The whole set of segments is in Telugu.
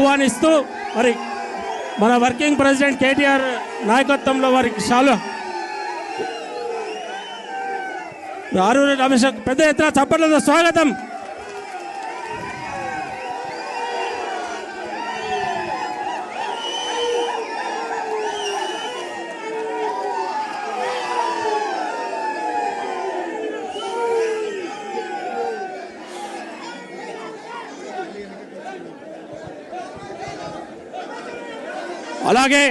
ఆహ్వానిస్తూ మరి మన వర్కింగ్ ప్రెసిడెంట్ కేటీఆర్ నాయకత్వంలో వారికి చాలా ఆరూరి రమేష్ పెద్ద ఎత్తున చప్పట్లతో స్వాగతం. అలాగే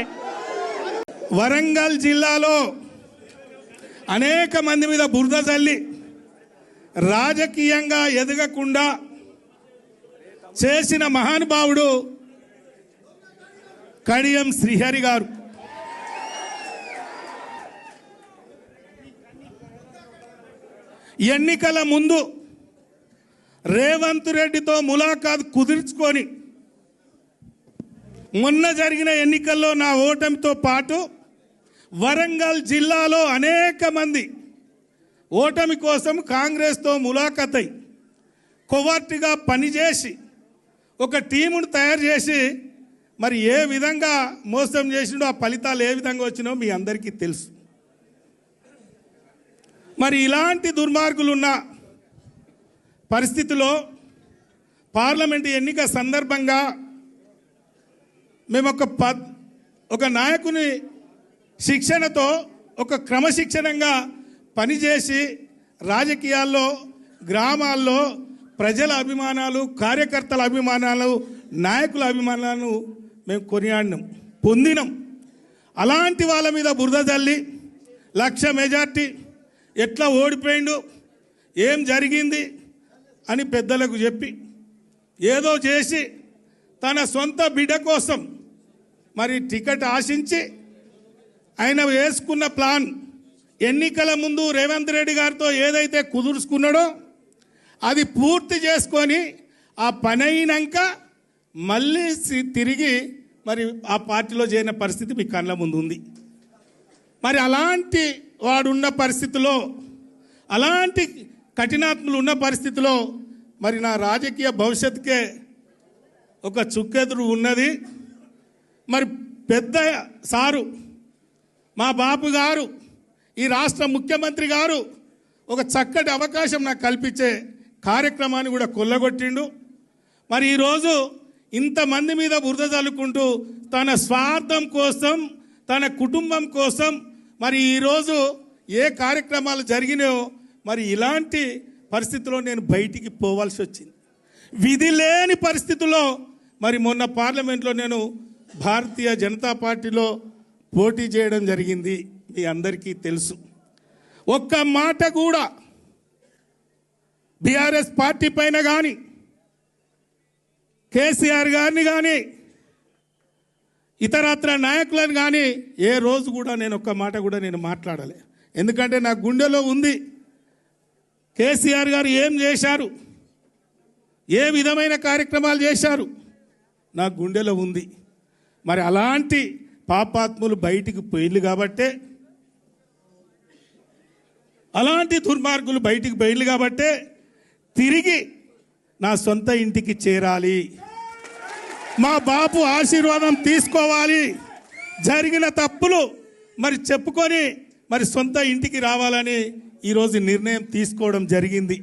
వరంగల్ జిల్లాలో అనేక మంది మీద బురద చల్లి రాజకీయంగా ఎదగకుండా చేసిన మహానుభావుడు కడియం శ్రీహరి గారు. ఎన్నికల ముందు రేవంత్ రెడ్డితో ములాఖాత్ కుదుర్చుకొని మొన్న జరిగిన ఎన్నికల్లో నా ఓటమితో పాటు వరంగల్ జిల్లాలో అనేక మంది ఓటమి కోసం కాంగ్రెస్తో ములాఖతై కొవర్ట్గా పనిచేసి ఒక టీమును తయారు చేసి మరి ఏ విధంగా మోసం చేసిండో ఆ ఫలితాలు ఏ విధంగా వచ్చినో మీ అందరికీ తెలుసు. మరి ఇలాంటి దుర్మార్గులున్న పరిస్థితిలో పార్లమెంటు ఎన్నిక సందర్భంగా మేము ఒక నాయకుని శిక్షణతో ఒక క్రమశిక్షణంగా పనిచేసి రాజకీయాల్లో గ్రామాల్లో ప్రజల అభిమానాలు, కార్యకర్తల అభిమానాలు, నాయకుల అభిమానాలను మేము కొనియాడినాం, పొందినాం. అలాంటి వాళ్ళ మీద బురద జల్లి 1,00,000 మెజార్టీ ఎట్లా ఓడిపోయిండు, ఏం జరిగింది అని పెద్దలకు చెప్పి ఏదో చేసి తన సొంత బిడ్డ కోసం మరి టికెట్ ఆశించి ఆయన వేసుకున్న ప్లాన్ ఎన్నికల ముందు రేవంత్ రెడ్డి గారితో ఏదైతే కుదుర్చుకున్నాడో అది పూర్తి చేసుకొని ఆ పని అయినాక మళ్ళీ తిరిగి మరి ఆ పార్టీలో చేరిన పరిస్థితి మీ కళ్ళ ముందు ఉంది. మరి అలాంటి వాడున్న పరిస్థితిలో, అలాంటి కఠినాత్ములు ఉన్న పరిస్థితిలో మరి నా రాజకీయ భవిష్యత్తుకే ఒక చుక్కెదురు ఉన్నది. మరి పెద్ద సారు మా బాపు గారు, ఈ రాష్ట్ర ముఖ్యమంత్రి గారు ఒక చక్కటి అవకాశం నాకు కల్పించే కార్యక్రమాన్ని కూడా కొల్లగొట్టిండు. మరి ఈరోజు ఇంతమంది మీద బురద చల్లుకుంటూ తన స్వార్థం కోసం, తన కుటుంబం కోసం మరి ఈరోజు ఏ కార్యక్రమాలు జరిగినాయో మరి ఇలాంటి పరిస్థితుల్లో నేను బయటికి పోవాల్సి వచ్చింది. విధి లేని పరిస్థితుల్లో మరి మొన్న పార్లమెంట్లో నేను భారతీయ జనతా పార్టీలో పోటీ చేయడం జరిగింది, మీ అందరికీ తెలుసు. ఒక్క మాట కూడా బీఆర్ఎస్ పార్టీ పైన కానీ, కేసీఆర్ గారిని కానీ, ఇతరత్ర నాయకులను కానీ ఏ రోజు కూడా నేను ఒక్క మాట కూడా నేను మాట్లాడలే. ఎందుకంటే నా గుండెలో ఉంది కేసీఆర్ గారు ఏం చేశారు, ఏ విధమైన కార్యక్రమాలు చేశారు, నా గుండెలో ఉంది. మరి అలాంటి పాపాత్ములు బయటికి పోయిళ్ళు కాబట్టే, అలాంటి దుర్మార్గులు బయటికి పోయిళ్ళు కాబట్టే తిరిగి నా సొంత ఇంటికి చేరాలి, మా బాపు ఆశీర్వాదం తీసుకోవాలి, జరిగిన తప్పులు మరి చెప్పుకొని మరి సొంత ఇంటికి రావాలని ఈరోజు నిర్ణయం తీసుకోవడం జరిగింది.